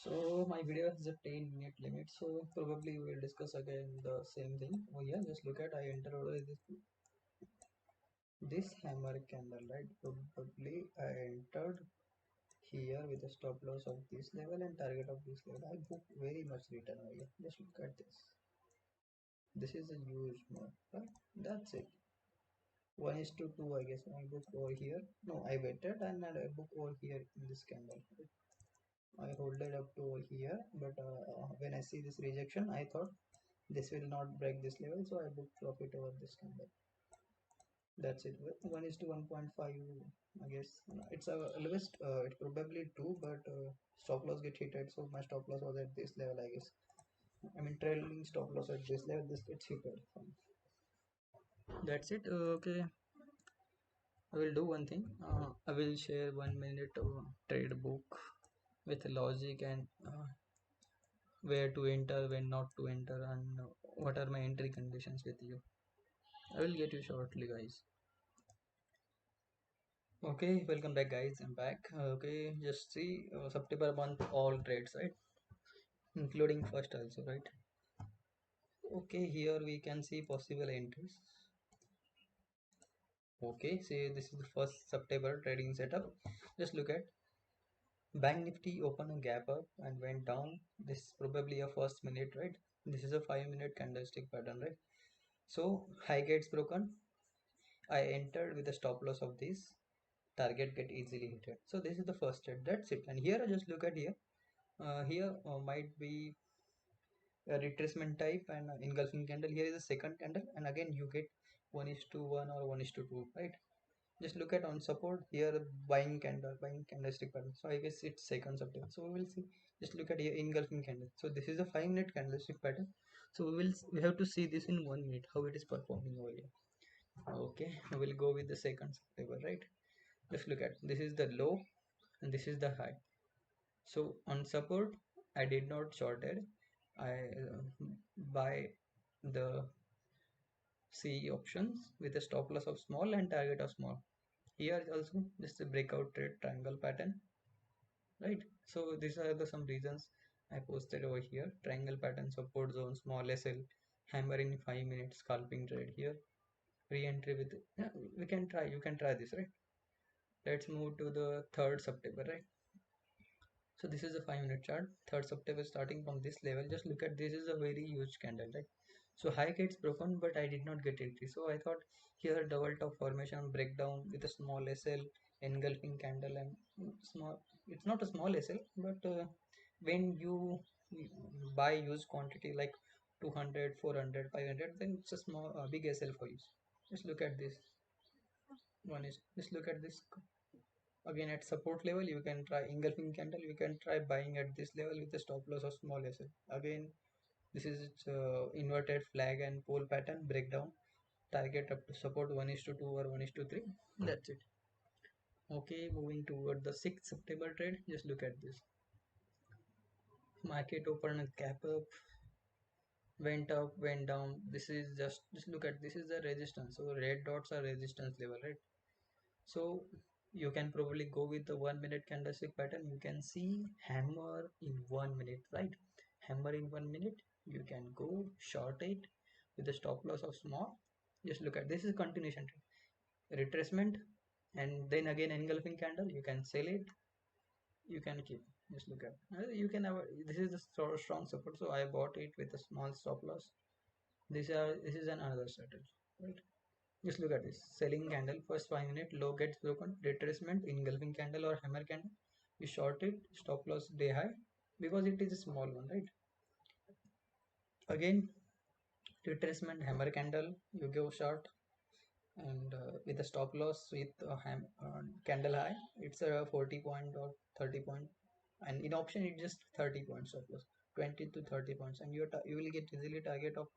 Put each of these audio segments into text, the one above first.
So my video has a 10-minute limit, so probably we will discuss again the same thing. Oh yeah, just look at I entered over this hammer candle, right? Probably I entered here with a stop loss of this level and target of this level. I book very much return over here. Just look at this. This is a huge move, right? That's it. 1 is to 2, I guess. I book over here. No, I waited and I book over here in this candle. I hold it up to over here, but when I see this rejection, I thought this will not break this level, so I book profit over this candle. That's it. 1 is to 1.5, I guess. It's a lowest, it's probably 2, but stop loss get hit, so my stop loss was at this level, I guess. I mean trailing stop loss at this level, this gets hit. That's it. Okay, I will do one thing. I will share 1 minute trade book with logic and where to enter, when not to enter, and what are my entry conditions with you. I will get you shortly, guys. Okay, welcome back, guys. I'm back. Okay, just see September month all trades, right? Including first also, right? Okay, here we can see possible entries. Okay, say this is the first September trading setup. Just look at Bank Nifty open a gap up and went down. This is probably a first minute, right? This is a 5 minute candlestick pattern, right? So high gets broken. I entered with a stop loss of this. Target get easily hit. So this is the first trade. That's it. And here I just look at here. Here might be a retracement type and engulfing candle. Here is a second candle, and again you get 1 is to 1 or 1 is to 2, right? Just look at on support here, buying candle, buying candlestick pattern. So I guess it's second support. So we will see. Just look at here engulfing candle. So this is a 5 minute candlestick pattern. So we have to see this in 1 minute how it is performing over here. Okay, I will go with the second September, right? Just look at this is the low and this is the high. So on support I did not shorted. I buy the CE options with a stop loss of small and target of small. Here is also just a breakout trade triangle pattern, right? So these are the some reasons I posted over here. Triangle pattern, support zone, small SL, hammer in 5 minutes, scalping trade here, re-entry with, yeah, we can try, you can try this, right? Let's move to the 3rd September, right? So this is a 5 minute chart. 3rd September starting from this level. Just look at this is a very huge candle, right? So high gets broken, but I did not get entry. So I thought here double top formation breakdown with a small SL engulfing candle and small. It's not a small SL, but when you buy huge quantity like 200, 400, 500, then it's a small big SL for you. Just look at this. One is just look at this. Again at support level you can try engulfing candle, you can try buying at this level with a stop loss of small SL. Again this is inverted flag and pole pattern breakdown, target up to support 1 is to 2 or 1 is to 3. That's it. Okay, moving toward the 6th September trade. Just look at this. Market opened a gap up, went up, went down. This is just look at this is the resistance. So red dots are resistance level, right? So you can probably go with the 1 minute candlestick pattern. You can see hammer in 1 minute, right? Hammer in 1 minute. You can go short it with a stop loss of small. Just look at this is continuation retracement, and then again engulfing candle. You can sell it. You can keep. Just look at. You can have. This is the strong support. So I bought it with a small stop loss. This is another strategy, right? Just look at this selling candle, first 5 minute low gets broken, retracement, engulfing candle or hammer candle. You short it, stop loss day high because it is a small one, right? Again, retracement, hammer candle, you go short and with a stop loss with a candle high, it's a 40 point or 30 point, and in option it's just 30 points stop loss, 20 to 30 points, and you will get easily target of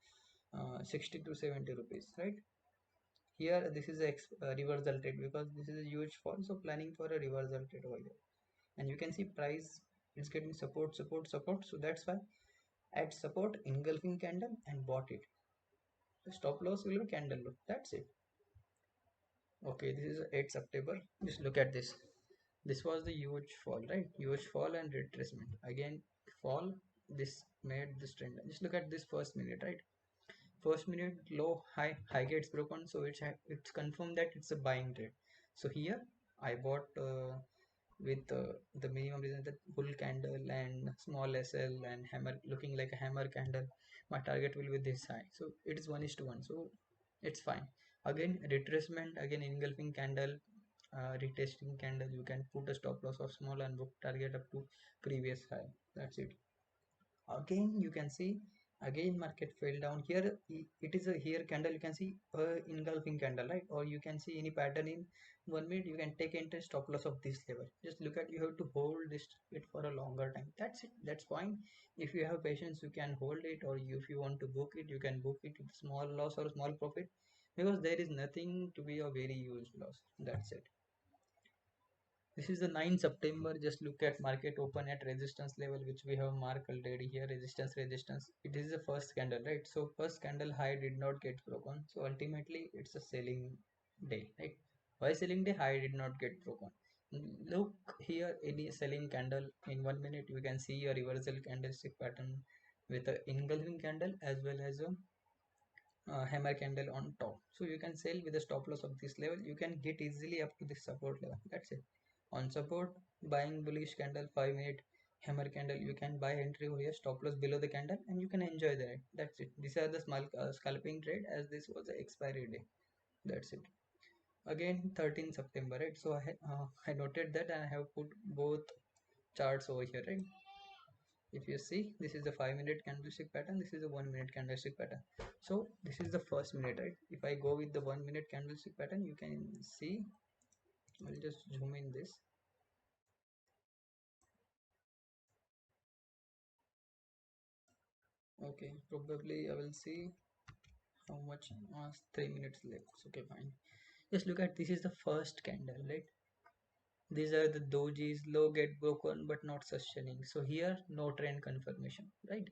60 to 70 rupees, right? Here this is a reversal trade because this is a huge fall, so planning for a reversal trade over here. And you can see price is getting support, support, support. So that's why at support engulfing candle and bought it. The stop loss will be candle look. That's it. Okay, this is 8 September. Just look at this. This was the huge fall, right? Huge fall and retracement. Again, fall. This made this trend. Just look at this first minute, right? First minute low, high gets broken, so it's confirmed that it's a buying trade. So here I bought with the minimum reason that bull candle and small SL and hammer looking like a hammer candle. My target will be this high, so it is 1:1, so it's fine. Again retracement, again engulfing candle, retesting candle. You can put a stop loss of small and book target up to previous high. That's it. Again you can see, again market fell down here. It is a here candle, you can see a engulfing candle, right? Or you can see any pattern in 1 minute, you can take entry stop loss of this level. Just look at, you have to hold this it for a longer time. That's it, that's fine. If you have patience you can hold it, or if you want to book it, you can book it with small loss or small profit, because there is nothing to be a very huge loss. That's it. This is the 9th September. Just look at market open at resistance level, which we have marked already here. Resistance, resistance. It is the first candle, right? So first candle high did not get broken. So ultimately, it's a selling day, right? Why selling day? High did not get broken. Look here, any selling candle in 1 minute, you can see a reversal candlestick pattern with a engulfing candle as well as a hammer candle on top. So you can sell with a stop loss of this level. You can get easily up to this support level. That's it. On support, buying bullish candle, 5 minute hammer candle, you can buy entry over here, stop loss below the candle, and you can enjoy the ride. That's it. These are the small scalping trade, as this was the expiry day. That's it. Again 13th September, right? So I noted that, and I have put both charts over here, right? If you see, this is the 5 minute candlestick pattern, this is the 1 minute candlestick pattern. So this is the first minute, right? If I go with the 1 minute candlestick pattern, you can see, I'll just zoom in this. Okay, probably I will see how much, 3 minutes left. Okay, fine. Just look at, this is the first candle, right? These are the dojis, low get broken but not sustaining. So here no trend confirmation, right?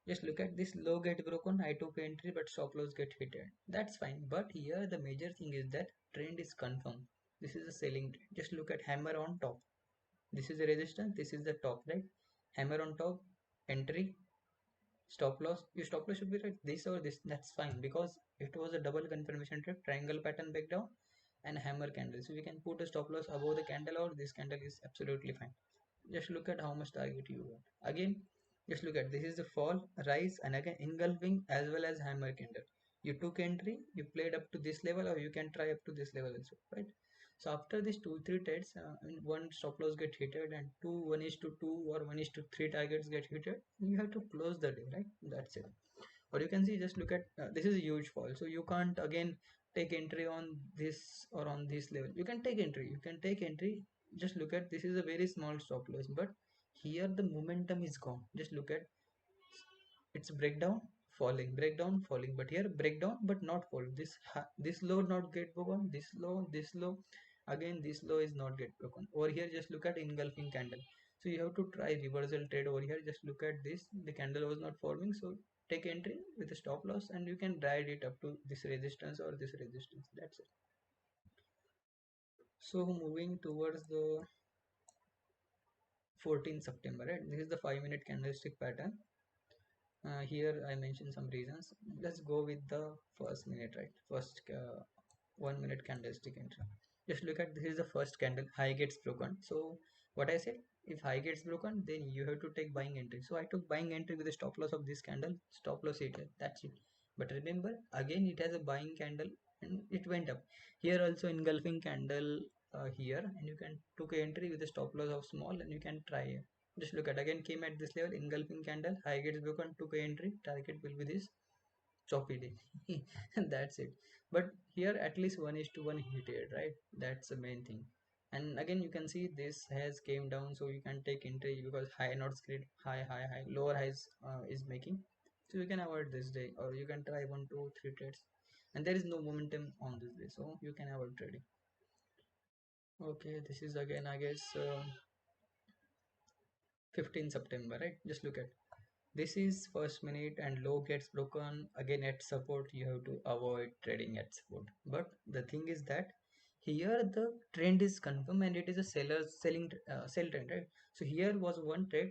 Just look at this, low get broken, I took entry but stop loss get hit. That's fine. But here the major thing is that trend is confirmed. This is a selling trend. Just look at hammer on top. This is the resistance, this is the top, right? Hammer on top, entry, stop loss. Your stop loss should be right this or this. That's fine, because it was a double confirmation trend, triangle pattern breakdown and hammer candle. So we can put a stop loss above the candle, or this candle is absolutely fine. Just look at how much target you want. Again, just look at, this is the fall, rise, and again engulfing as well as hammer candle. You took entry, you played up to this level, or you can try up to this level also, right? So after these 2 3 trades, one stop loss get hitted, and two 1:2 or 1:3 targets get hitted, you have to close the day, right? That's it. Or you can see, just look at, this is a huge fall, so you can't again take entry on this or on this level. You can take entry, you can take entry. Just look at, this is a very small stop loss, but here the momentum is gone. Just look at, it's breakdown, falling, breakdown, falling, but here breakdown but not fall. This low not get broken, this low, again this low is not get broken. Over here just look at engulfing candle. So you have to try reversal trade over here. Just look at this, the candle was not forming, so take entry with a stop loss, and you can ride it up to this resistance or this resistance. That's it. So moving towards the 14th September, right? This is the 5 minute candlestick pattern. Here I mentioned some reasons. Let's go with the first minute, right? First 1 minute candlestick entry. Just look at, this is the first candle, high gets broken. So what I said, if high gets broken, then you have to take buying entry. So I took buying entry with the stop loss of this candle, stop loss hit. That's it. But remember, again it has a buying candle and it went up. Here also engulfing candle here, and you can took a entry with a stop loss of small, and you can try. Just look at, again came at this level, engulfing candle, high gets broken, took a entry, target will be this choppy day. That's it. But here at least 1:1 heated, right? That's the main thing. And again you can see this has came down, so you can take entry because high not script, high, lower highs is making. So you can avoid this day, or you can try 1 2 3 trades, and there is no momentum on this day, so you can avoid trading. Okay, this is again I guess 15 September, right? Just look at, this is first minute and low gets broken. Again at support, you have to avoid trading at support. But the thing is that Here the trend is confirmed and it is a sell trend, right? So here was one trade